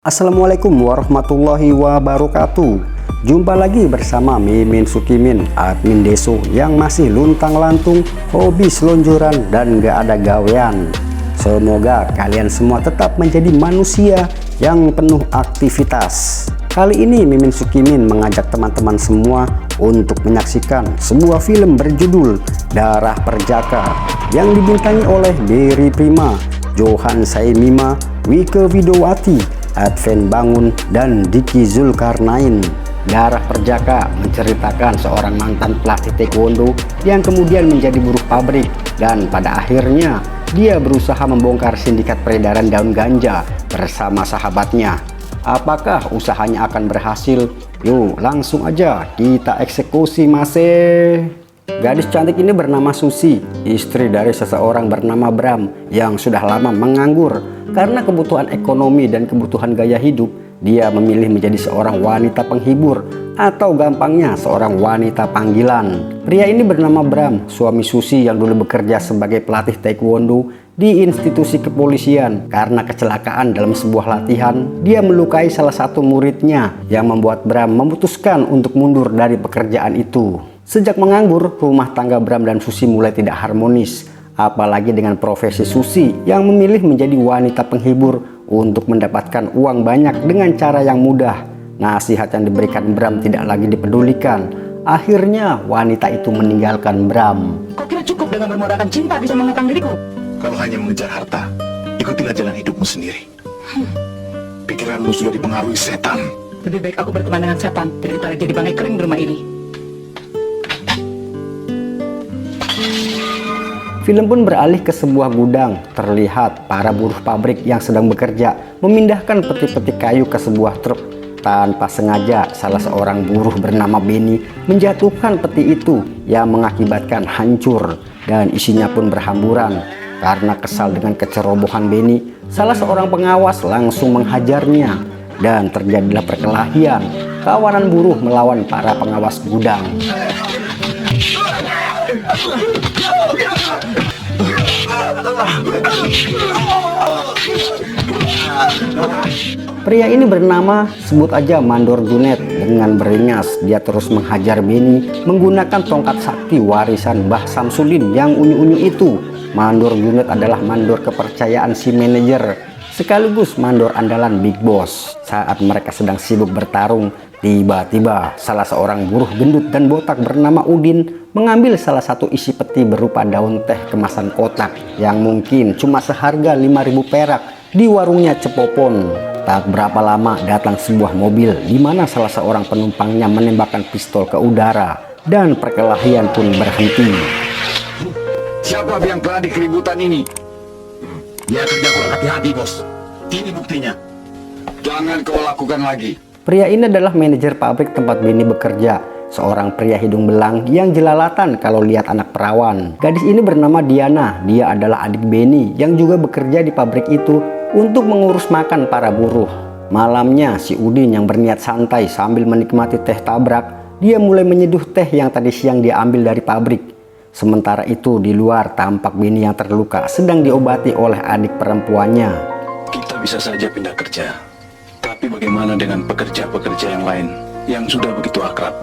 Assalamualaikum warahmatullahi wabarakatuh. Jumpa lagi bersama Mimin Sukimin, admin Deso yang masih luntang-lantung, hobi selonjoran dan gak ada gawean. Semoga kalian semua tetap menjadi manusia yang penuh aktivitas. Kali ini Mimin Sukimin mengajak teman-teman semua untuk menyaksikan sebuah film berjudul Darah Perjaka yang dibintangi oleh Berry Prima, Johan Saimima, Wike Widowati, Adven Bangun, dan Diki Zulkarnain. Darah Perjaka menceritakan seorang mantan pelatih taekwondo yang kemudian menjadi buruh pabrik dan pada akhirnya dia berusaha membongkar sindikat peredaran daun ganja bersama sahabatnya. Apakah usahanya akan berhasil? Yuk langsung aja kita eksekusi masih. Gadis cantik ini bernama Susi, istri dari seseorang bernama Bram yang sudah lama menganggur. Karena kebutuhan ekonomi dan kebutuhan gaya hidup, dia memilih menjadi seorang wanita penghibur atau gampangnya seorang wanita panggilan. Pria ini bernama Bram, suami Susi yang dulu bekerja sebagai pelatih taekwondo di institusi kepolisian. Karena kecelakaan dalam sebuah latihan, dia melukai salah satu muridnya yang membuat Bram memutuskan untuk mundur dari pekerjaan itu. Sejak menganggur, rumah tangga Bram dan Susi mulai tidak harmonis. Apalagi dengan profesi Susi yang memilih menjadi wanita penghibur untuk mendapatkan uang banyak dengan cara yang mudah. Nasihat yang diberikan Bram tidak lagi dipedulikan. Akhirnya wanita itu meninggalkan Bram. Kau kira cukup dengan bermodalkan cinta bisa mengekang diriku? Kalau hanya mengejar harta, ikutilah jalan hidupmu sendiri. Pikiranmu sudah dipengaruhi setan. Lebih baik aku berteman dengan setan daripada jadi bangkai kering di rumah ini. Film pun beralih ke sebuah gudang. Terlihat para buruh pabrik yang sedang bekerja memindahkan peti-peti kayu ke sebuah truk. Tanpa sengaja, salah seorang buruh bernama Benny menjatuhkan peti itu yang mengakibatkan hancur dan isinya pun berhamburan. Karena kesal dengan kecerobohan Benny, salah seorang pengawas langsung menghajarnya dan terjadilah perkelahian kawanan buruh melawan para pengawas gudang. Pria ini bernama, sebut aja Mandor Junet. Dengan beringas dia terus menghajar Benny menggunakan tongkat sakti warisan Mbah Samsudin yang unyu-unyu itu. Mandor Junet adalah mandor kepercayaan si manajer, sekaligus mandor andalan Big Boss. Saat mereka sedang sibuk bertarung, tiba-tiba salah seorang buruh gendut dan botak bernama Udin mengambil salah satu isi peti berupa daun teh kemasan kotak yang mungkin cuma seharga 5.000 perak di warungnya Cepopon. Tak berapa lama datang sebuah mobil di mana salah seorang penumpangnya menembakkan pistol ke udara dan perkelahian pun berhenti. Siapa yang telah di keributan ini? Dia kerja kurang hati-hati, bos. Ini buktinya. Jangan kau lakukan lagi. Pria ini adalah manajer pabrik tempat Benny bekerja, seorang pria hidung belang yang jelalatan kalau lihat anak perawan. Gadis ini bernama Diana. Dia adalah adik Benny yang juga bekerja di pabrik itu untuk mengurus makan para buruh. Malamnya si Udin yang berniat santai sambil menikmati teh tabrak, dia mulai menyeduh teh yang tadi siang dia ambil dari pabrik. Sementara itu di luar tampak Benny yang terluka sedang diobati oleh adik perempuannya. Kita bisa saja pindah kerja. Tapi bagaimana dengan pekerja-pekerja yang lain yang sudah begitu akrab?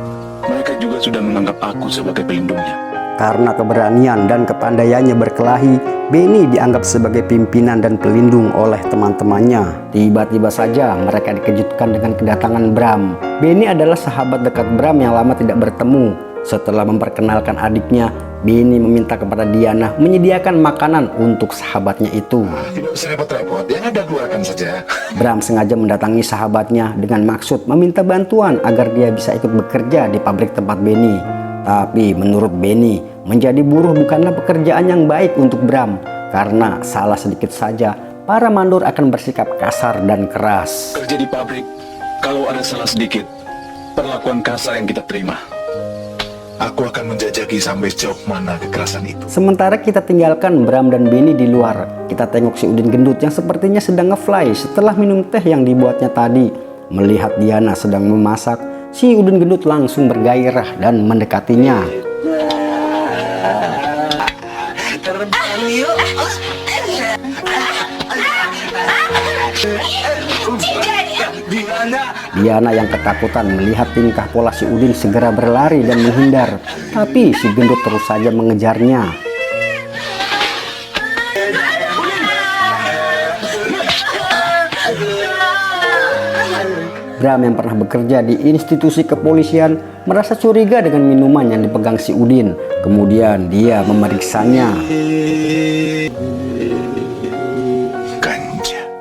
Mereka juga sudah menganggap aku sebagai pelindungnya. Karena keberanian dan kepandaiannya berkelahi, Benny dianggap sebagai pimpinan dan pelindung oleh teman-temannya. Tiba-tiba saja mereka dikejutkan dengan kedatangan Bram. Benny adalah sahabat dekat Bram yang lama tidak bertemu. Setelah memperkenalkan adiknya, Benny meminta kepada Diana menyediakan makanan untuk sahabatnya itu. Tidak usah repot-repot, yang ada keluarkan saja. Bram sengaja mendatangi sahabatnya dengan maksud meminta bantuan agar dia bisa ikut bekerja di pabrik tempat Benny. Tapi menurut Benny, menjadi buruh bukanlah pekerjaan yang baik untuk Bram. Karena salah sedikit saja, para mandor akan bersikap kasar dan keras. Kerja di pabrik, kalau ada salah sedikit, perlakuan kasar yang kita terima. Aku akan menjajaki sampai sejauh mana kekerasan itu. Sementara kita tinggalkan Bram dan Benny di luar. Kita tengok si Udin gendut yang sepertinya sedang ngefly setelah minum teh yang dibuatnya tadi. Melihat Diana sedang memasak, si Udin gendut langsung bergairah dan mendekatinya. Terbang yuk. Diana yang ketakutan melihat tingkah pola si Udin segera berlari dan menghindar, tapi si gendut terus saja mengejarnya. Bram yang pernah bekerja di institusi kepolisian merasa curiga dengan minuman yang dipegang si Udin. Kemudian dia memeriksanya.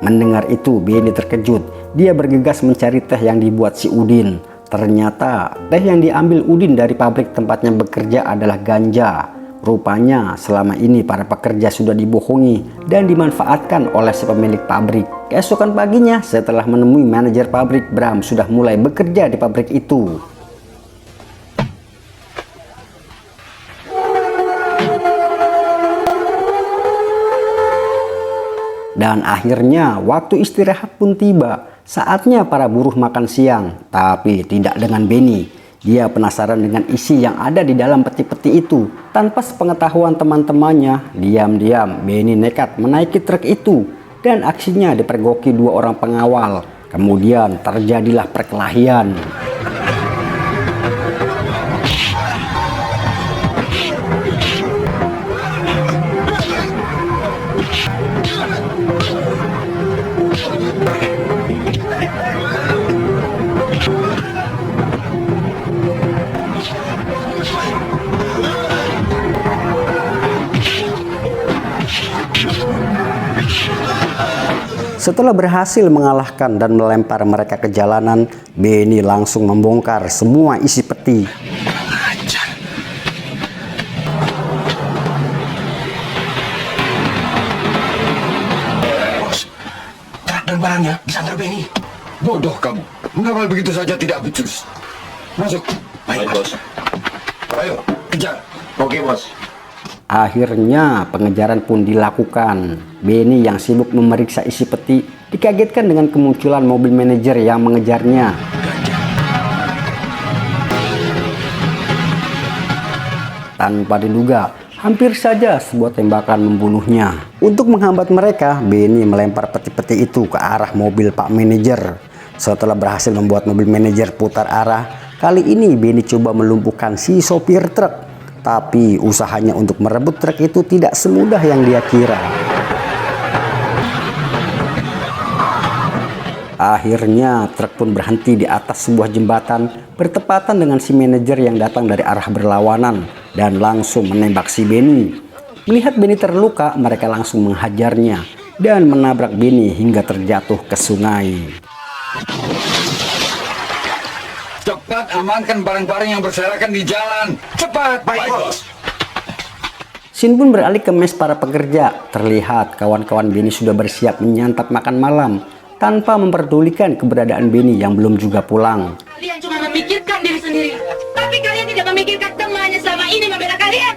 Mendengar itu, Benny terkejut. Dia bergegas mencari teh yang dibuat si Udin. Ternyata teh yang diambil Udin dari pabrik tempatnya bekerja adalah ganja. Rupanya selama ini para pekerja sudah dibohongi dan dimanfaatkan oleh si pemilik pabrik. Keesokan paginya, setelah menemui manajer pabrik, Bram sudah mulai bekerja di pabrik itu. Dan akhirnya waktu istirahat pun tiba. Saatnya para buruh makan siang, tapi tidak dengan Benny. Dia penasaran dengan isi yang ada di dalam peti-peti itu. Tanpa sepengetahuan teman-temannya, diam-diam Benny nekat menaiki truk itu dan aksinya dipergoki dua orang pengawal. Kemudian terjadilah perkelahian. Setelah berhasil mengalahkan dan melempar mereka ke jalanan, Benny langsung membongkar semua isi peti. Bos, truk dan barangnya disandra Benny. Bodoh kamu, mengawal begitu saja tidak becus. Masuk. Baik, bos. Ayo, kejar. Oke, bos. Akhirnya pengejaran pun dilakukan. Benny yang sibuk memeriksa isi peti dikagetkan dengan kemunculan mobil manajer yang mengejarnya. Tanpa diduga, hampir saja sebuah tembakan membunuhnya. Untuk menghambat mereka, Benny melempar peti-peti itu ke arah mobil Pak Manajer. Setelah berhasil membuat mobil manajer putar arah, kali ini Benny coba melumpuhkan si sopir truk. Tapi usahanya untuk merebut truk itu tidak semudah yang dia kira. Akhirnya truk pun berhenti di atas sebuah jembatan bertepatan dengan si manajer yang datang dari arah berlawanan dan langsung menembak si Benny. Melihat Benny terluka, mereka langsung menghajarnya dan menabrak Benny hingga terjatuh ke sungai. Cepat amankan barang-barang yang berserakan di jalan. Cepat. Baik, bos. Scene pun beralih ke mes para pekerja. Terlihat kawan-kawan Benny sudah bersiap menyantap makan malam tanpa memperdulikan keberadaan Benny yang belum juga pulang. Kalian cuma memikirkan diri sendiri, tapi kalian tidak memikirkan temannya selama ini membela kalian.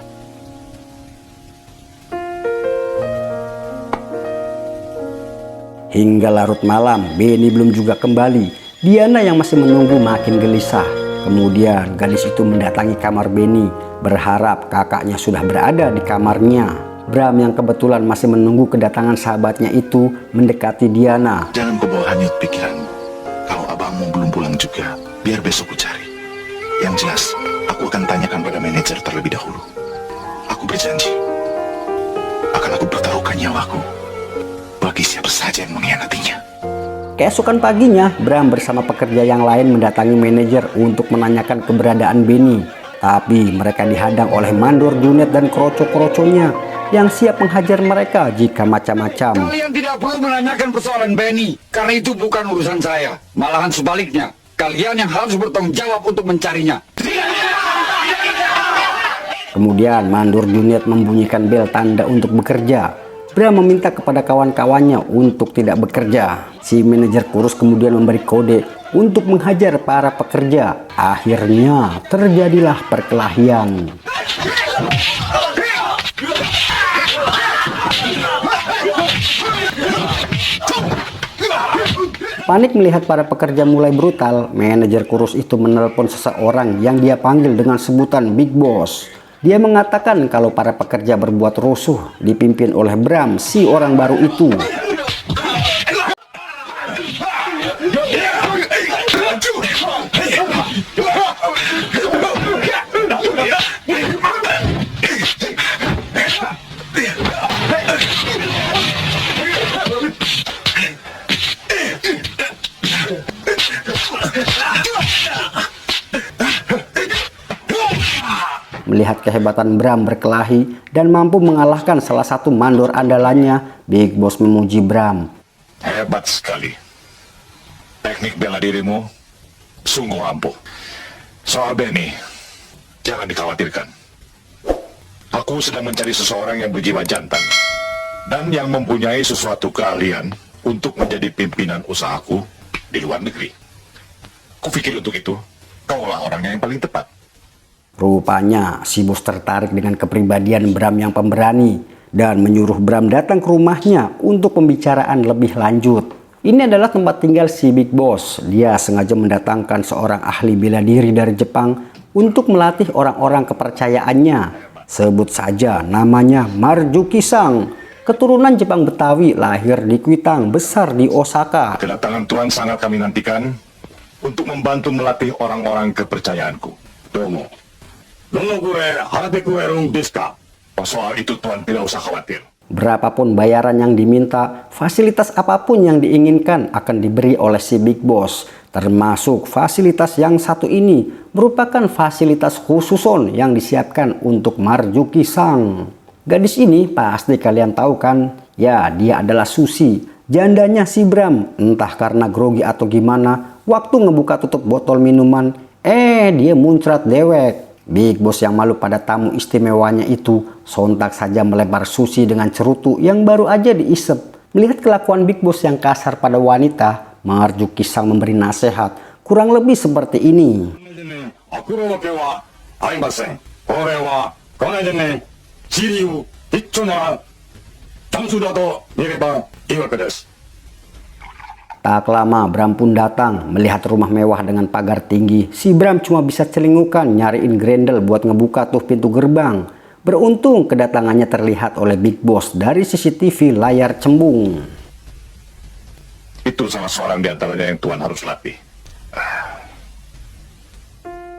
Hingga larut malam, Benny belum juga kembali. Diana yang masih menunggu makin gelisah. Kemudian gadis itu mendatangi kamar Benny, berharap kakaknya sudah berada di kamarnya. Bram yang kebetulan masih menunggu kedatangan sahabatnya itu mendekati Diana. Jangan kau bawa hanyut pikiranmu. Kalau abangmu belum pulang juga, biar besok ku cari. Yang jelas, aku akan tanyakan pada manajer terlebih dahulu. Aku berjanji, akan aku pertaruhkan nyawaku bagi siapa saja yang mengkhianatinya. Keesokan paginya, Bram bersama pekerja yang lain mendatangi manajer untuk menanyakan keberadaan Benny. Tapi mereka dihadang oleh mandor Junet dan kroco-kroconya yang siap menghajar mereka jika macam-macam. Kalian tidak perlu menanyakan persoalan Benny, karena itu bukan urusan saya. Malahan sebaliknya, kalian yang harus bertanggung jawab untuk mencarinya. Kemudian mandor Junet membunyikan bel tanda untuk bekerja. Bram meminta kepada kawan-kawannya untuk tidak bekerja. Si manajer kurus kemudian memberi kode untuk menghajar para pekerja. Akhirnya terjadilah perkelahian. Panik melihat para pekerja mulai brutal, manajer kurus itu menelpon seseorang yang dia panggil dengan sebutan Big Boss. Dia mengatakan kalau para pekerja berbuat rusuh dipimpin oleh Bram, si orang baru itu. melihat kehebatan Bram berkelahi dan mampu mengalahkan salah satu mandor andalannya. Big Boss memuji Bram. Hebat sekali. Teknik bela dirimu sungguh ampuh. Soal Benny, jangan dikhawatirkan. Aku sedang mencari seseorang yang berjiwa jantan dan yang mempunyai sesuatu keahlian untuk menjadi pimpinan usahaku di luar negeri. Kupikir untuk itu, kaulah orangnya yang paling tepat. Rupanya si bos tertarik dengan kepribadian Bram yang pemberani dan menyuruh Bram datang ke rumahnya untuk pembicaraan lebih lanjut. Ini adalah tempat tinggal si Big Boss. Dia sengaja mendatangkan seorang ahli bela diri dari Jepang untuk melatih orang-orang kepercayaannya. Sebut saja namanya Marjuki Sang. Keturunan Jepang Betawi, lahir di Kuitang, besar di Osaka. Kedatangan Tuan sangat kami nantikan untuk membantu melatih orang-orang kepercayaanku. Domo. Soal itu Tuan tidak usah khawatir. Berapapun bayaran yang diminta, fasilitas apapun yang diinginkan akan diberi oleh si Big Boss. Termasuk fasilitas yang satu ini merupakan fasilitas khususon yang disiapkan untuk Marjuki Sang. Gadis ini pasti kalian tahu kan? Ya, dia adalah Susi, jandanya si Bram. Entah karena grogi atau gimana, waktu ngebuka tutup botol minuman, dia muncrat dewek. Big Boss yang malu pada tamu istimewanya itu sontak saja melempar Susi dengan cerutu yang baru aja diisep. Melihat kelakuan Big Boss yang kasar pada wanita, Marjuki Sang memberi nasihat kurang lebih seperti ini. Tak lama Bram pun datang. Melihat rumah mewah dengan pagar tinggi, si Bram cuma bisa celingukan nyariin grendel buat ngebuka tuh pintu gerbang. Beruntung kedatangannya terlihat oleh Big Boss dari CCTV layar cembung. Itu salah seorang di antaranya yang Tuan harus latih.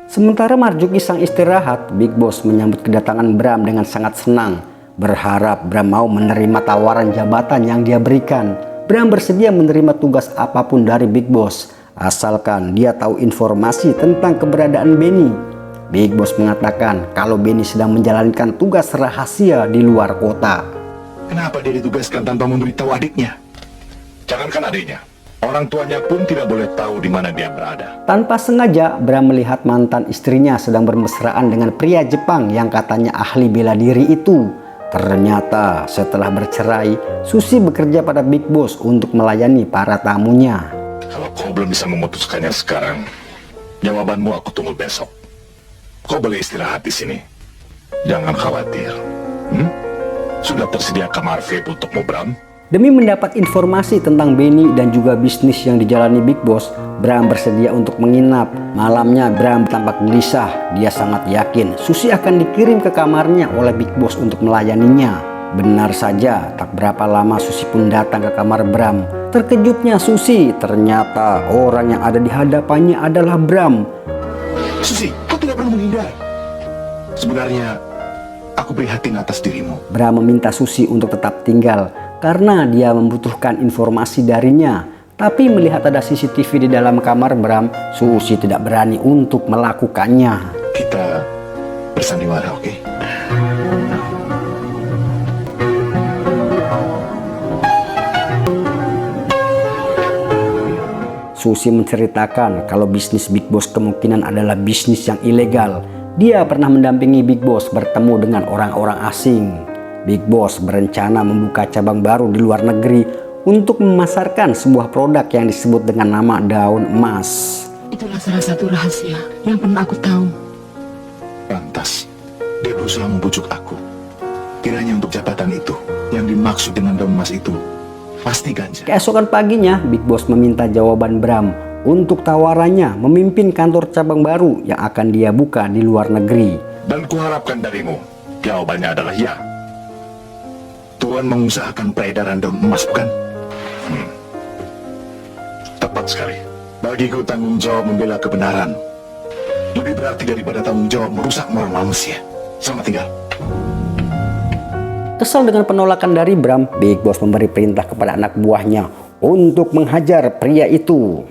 Sementara Marjuki Sang istirahat, Big Boss menyambut kedatangan Bram dengan sangat senang. Berharap Bram mau menerima tawaran jabatan yang dia berikan. Bram bersedia menerima tugas apapun dari Big Boss, asalkan dia tahu informasi tentang keberadaan Benny. Big Boss mengatakan kalau Benny sedang menjalankan tugas rahasia di luar kota. Kenapa dia ditugaskan tanpa memberitahu adiknya? Jangankan adiknya, orang tuanya pun tidak boleh tahu di mana dia berada. Tanpa sengaja, Bram melihat mantan istrinya sedang bermesraan dengan pria Jepang yang katanya ahli bela diri itu. Ternyata setelah bercerai, Susi bekerja pada Big Boss untuk melayani para tamunya. Kalau kau belum bisa memutuskannya sekarang, jawabanmu aku tunggu besok. Kau boleh istirahat di sini. Jangan khawatir. Sudah tersedia kamar VIP untukmu, Bram? Demi mendapat informasi tentang Benny dan juga bisnis yang dijalani Big Boss, Bram bersedia untuk menginap. Malamnya Bram tampak gelisah. Dia sangat yakin Susi akan dikirim ke kamarnya oleh Big Boss untuk melayaninya. Benar saja, tak berapa lama Susi pun datang ke kamar Bram. Terkejutnya Susi, ternyata orang yang ada di hadapannya adalah Bram. Susi, kau tidak perlu menghindar. Sebenarnya, aku prihatin atas dirimu. Bram meminta Susi untuk tetap tinggal karena dia membutuhkan informasi darinya. Tapi melihat ada CCTV di dalam kamar Bram, Susi tidak berani untuk melakukannya. Kita bersandiwara, oke? Susi menceritakan kalau bisnis Big Boss kemungkinan adalah bisnis yang ilegal. Dia pernah mendampingi Big Boss bertemu dengan orang-orang asing. Big Boss berencana membuka cabang baru di luar negeri untuk memasarkan sebuah produk yang disebut dengan nama daun emas. Itulah salah satu rahasia yang pernah aku tahu. Pantas, dia berusaha membujuk aku. Kiranya untuk jabatan itu, yang dimaksud dengan daun emas itu, pasti ganja. Keesokan paginya, Big Boss meminta jawaban Bram untuk tawarannya memimpin kantor cabang baru yang akan dia buka di luar negeri. Dan kuharapkan darimu, jawabannya adalah ya. Tuan mengusahakan peredaran daun emas, bukan? Tepat sekali. Bagiku tanggung jawab membela kebenaran lebih berarti daripada tanggung jawab merusak moral manusia. Selamat tinggal. Kesal dengan penolakan dari Bram, Big Boss memberi perintah kepada anak buahnya untuk menghajar pria itu.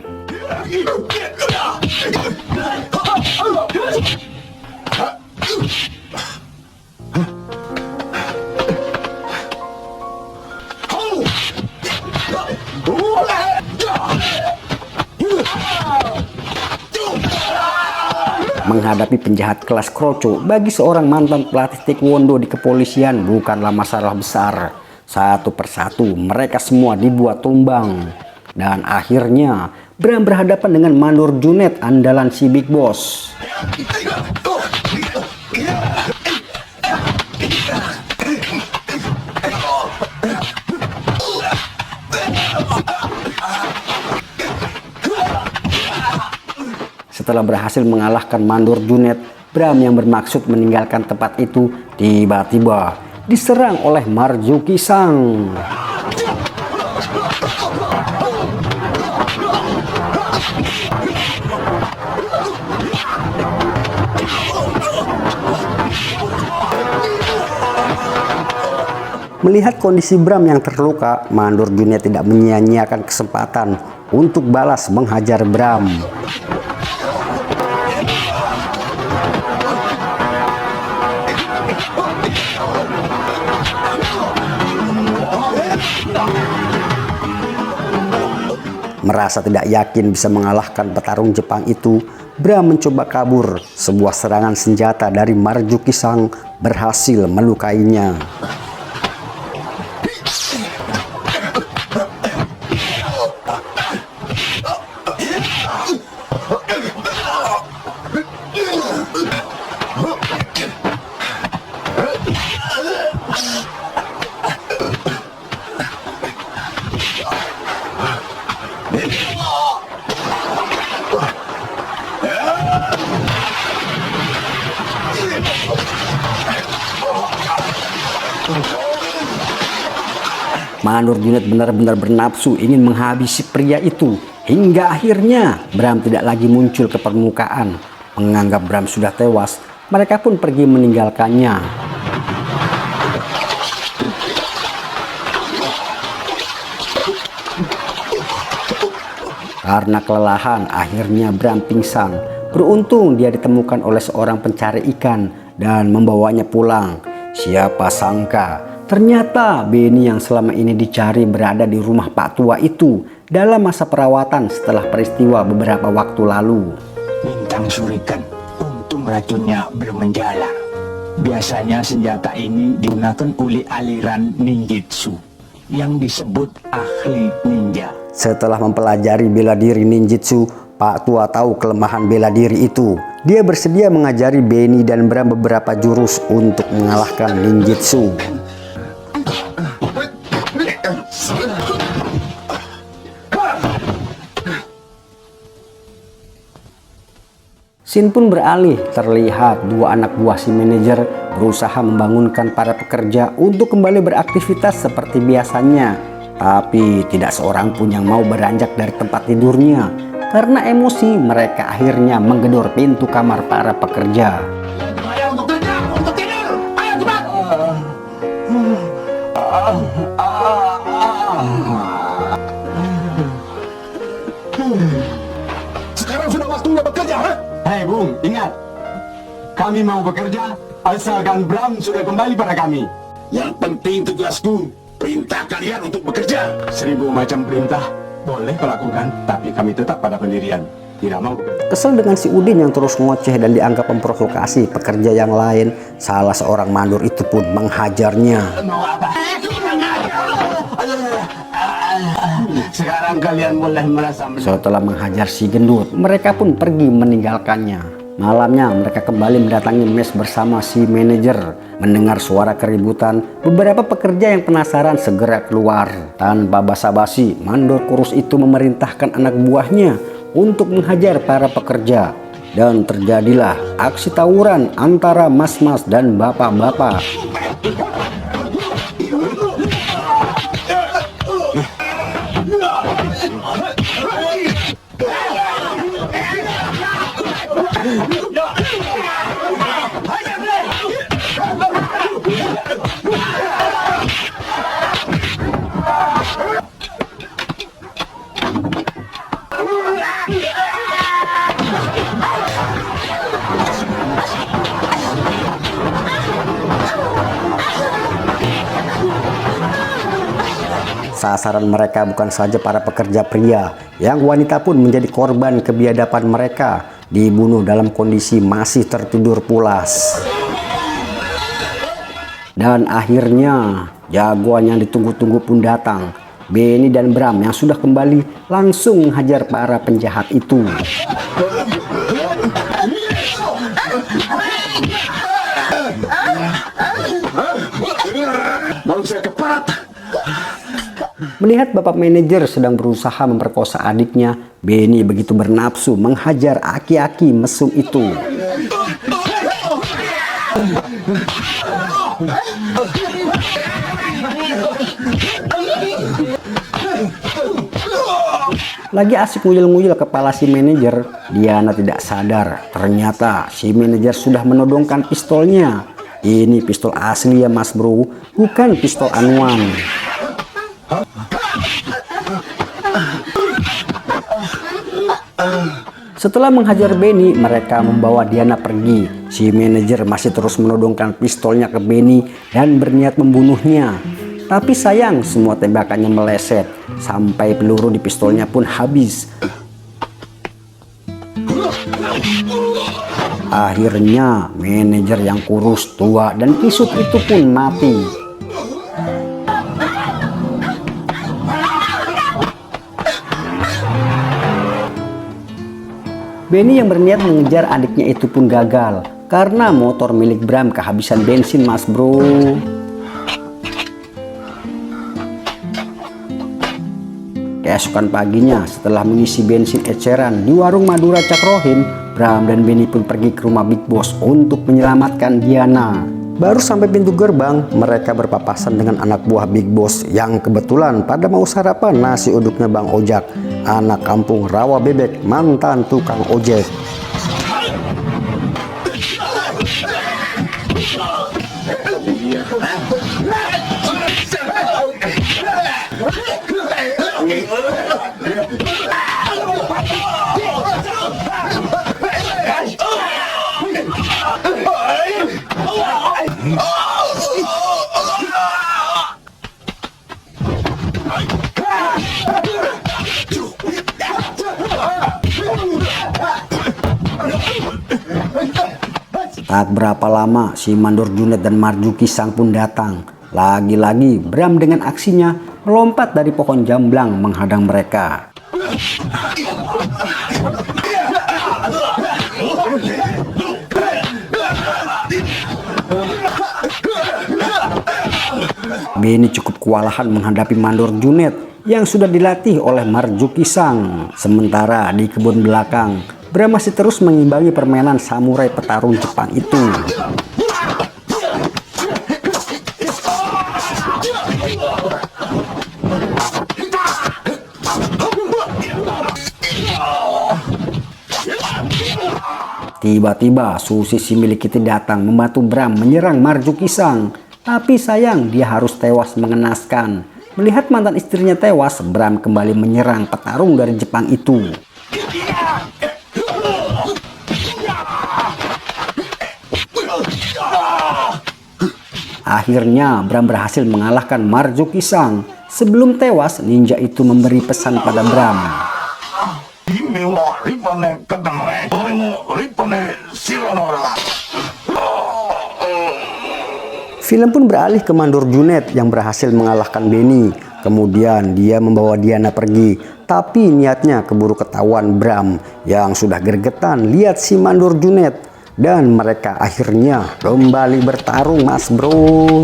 Menghadapi penjahat kelas kroco bagi seorang mantan pelatih taekwondo di kepolisian bukanlah masalah besar. Satu persatu mereka semua dibuat tumbang. Dan akhirnya Bram berhadapan dengan Mandor Junet andalan si Big Boss. Setelah berhasil mengalahkan Mandor Junet, Bram yang bermaksud meninggalkan tempat itu tiba-tiba diserang oleh Marzuki Sang. Melihat kondisi Bram yang terluka, Mandor Junet tidak menyia-nyiakan kesempatan untuk balas menghajar Bram. Merasa tidak yakin bisa mengalahkan petarung Jepang itu, Bram mencoba kabur. Sebuah serangan senjata dari Marzuki Sang berhasil melukainya. Mandor Junet benar-benar bernafsu ingin menghabisi pria itu. Hingga akhirnya Bram tidak lagi muncul ke permukaan. Menganggap Bram sudah tewas, mereka pun pergi meninggalkannya. Karena kelelahan, akhirnya Bram pingsan. Beruntung dia ditemukan oleh seorang pencari ikan dan membawanya pulang. Siapa sangka ternyata Benny yang selama ini dicari berada di rumah Pak Tua itu dalam masa perawatan setelah peristiwa beberapa waktu lalu. Bintang surikan, untung racunnya belum menjalar. Biasanya senjata ini digunakan oleh aliran ninjutsu yang disebut ahli ninja. Setelah mempelajari bela diri ninjutsu, Pak Tua tahu kelemahan bela diri itu. Dia bersedia mengajari Benny dan Bram beberapa jurus untuk mengalahkan ninjutsu. Scene pun beralih, terlihat dua anak buah si manajer berusaha membangunkan para pekerja untuk kembali beraktivitas seperti biasanya. Tapi tidak seorang pun yang mau beranjak dari tempat tidurnya. Karena emosi, mereka akhirnya menggedor pintu kamar para pekerja. Ayo untuk tidur, ayo cepat. Sekarang sudah waktunya bekerja, ha? Hei Bung, ingat, kami mau bekerja asalkan Bram sudah kembali pada kami. Yang penting tugasku, perintah kalian untuk bekerja. 1000 macam perintah boleh kau lakukan, tapi kami tetap pada pendirian. Tidak mau bekerja. Kesel dengan si Udin yang terus ngoceh dan dianggap memprovokasi pekerja yang lain, salah seorang mandor itu pun menghajarnya. Mau apa? Sekarang kalian boleh merasa Setelah menghajar si gendut, mereka pun pergi meninggalkannya. Malamnya mereka kembali mendatangi mes bersama si manajer. Mendengar suara keributan, beberapa pekerja yang penasaran segera keluar. Tanpa basa-basi, mandor kurus itu memerintahkan anak buahnya untuk menghajar para pekerja. Dan terjadilah aksi tawuran antara mas-mas dan bapak-bapak. Sasaran mereka bukan saja para pekerja pria, yang wanita pun menjadi korban kebiadaban mereka. dibunuh dalam kondisi masih tertidur pulas. Dan akhirnya jagoan yang ditunggu-tunggu pun datang. Benny dan Bram yang sudah kembali langsung menghajar para penjahat itu. Manusia kepat. Melihat bapak manajer sedang berusaha memperkosa adiknya, Benny begitu bernafsu menghajar aki-aki mesum itu. Lagi asik nguyul-nguyul kepala si manajer, Diana tidak sadar ternyata si manajer sudah menodongkan pistolnya. Ini pistol asli ya mas bro, bukan pistol anuan. Setelah menghajar Benny, mereka membawa Diana pergi. Si manajer masih terus menodongkan pistolnya ke Benny dan berniat membunuhnya. Tapi sayang, semua tembakannya meleset, sampai peluru di pistolnya pun habis. Akhirnya, manajer yang kurus, tua, dan kisut itu pun mati. Benny yang berniat mengejar adiknya itu pun gagal, karena motor milik Bram kehabisan bensin mas bro. Keesokan paginya, setelah mengisi bensin eceran di warung Madura Cakrohim, Bram dan Benny pun pergi ke rumah Big Boss untuk menyelamatkan Diana. Baru sampai pintu gerbang, mereka berpapasan dengan anak buah Big Boss yang kebetulan pada mau sarapan nasi uduknya Bang Ojak, anak kampung Rawa Bebek, mantan tukang ojek. Tak berapa lama, si Mandor Junet dan Marjuki Sang pun datang. Lagi-lagi Bram dengan aksinya melompat dari pohon jamblang menghadang mereka. Benny cukup kewalahan menghadapi Mandor Junet yang sudah dilatih oleh Marjuki Sang. Sementara di kebun belakang, Bram masih terus mengimbangi permainan samurai petarung Jepang itu. Tiba-tiba Susi si milik itu datang membantu Bram menyerang Marjuki Sang. Tapi sayang dia harus tewas mengenaskan. Melihat mantan istrinya tewas, Bram kembali menyerang petarung dari Jepang itu. Akhirnya Bram berhasil mengalahkan Marjuki Sang. Sebelum tewas, ninja itu memberi pesan pada Bram. Film pun beralih ke Mandor Junet yang berhasil mengalahkan Benny. Kemudian dia membawa Diana pergi. Tapi niatnya keburu ketahuan Bram yang sudah gregetan lihat si Mandor Junet. Dan mereka akhirnya kembali bertarung mas bro.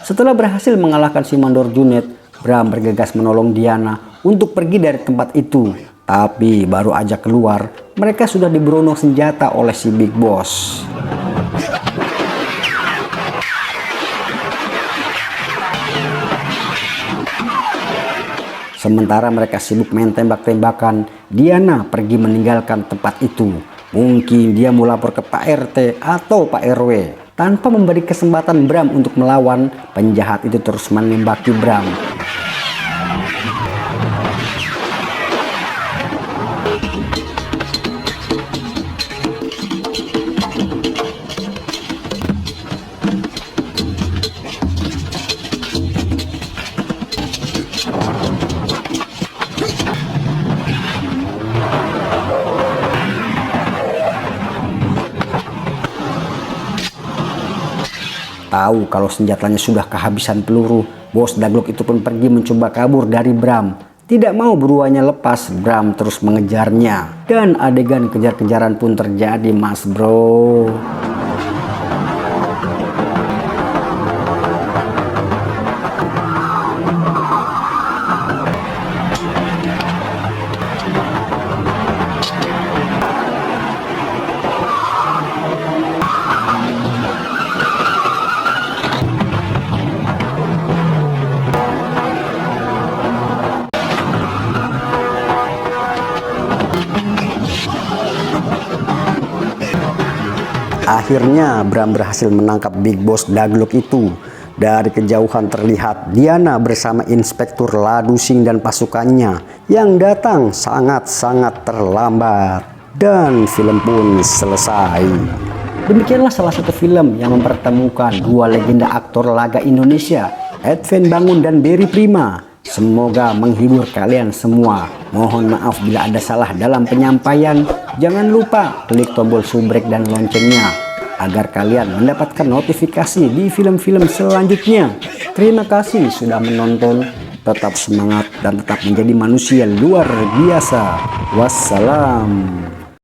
Setelah berhasil mengalahkan si Mandor Junet, Bram bergegas menolong Diana untuk pergi dari tempat itu. Tapi baru aja keluar, mereka sudah diberondong senjata oleh si Big Boss. Sementara mereka sibuk main tembak-tembakan, Diana pergi meninggalkan tempat itu. Mungkin dia mau lapor ke Pak RT atau Pak RW. Tanpa memberi kesempatan Bram untuk melawan, penjahat itu terus menembaki Bram. Tahu kalau senjatanya sudah kehabisan peluru, bos Daglok itu pun pergi mencoba kabur dari Bram. Tidak mau buruannya lepas, Bram terus mengejarnya. Dan adegan kejar-kejaran pun terjadi, mas bro. Akhirnya Bram berhasil menangkap Big Boss Daglok itu. Dari kejauhan terlihat Diana bersama Inspektur Ladusing dan pasukannya yang datang sangat-sangat terlambat. Dan film pun selesai. Demikianlah salah satu film yang mempertemukan dua legenda aktor laga Indonesia, Edven Bangun dan Berry Prima. Semoga menghibur kalian semua. Mohon maaf bila ada salah dalam penyampaian. Jangan lupa klik tombol subrek dan loncengnya agar kalian mendapatkan notifikasi di film-film selanjutnya. Terima kasih sudah menonton. Tetap semangat dan tetap menjadi manusia luar biasa. Wassalam.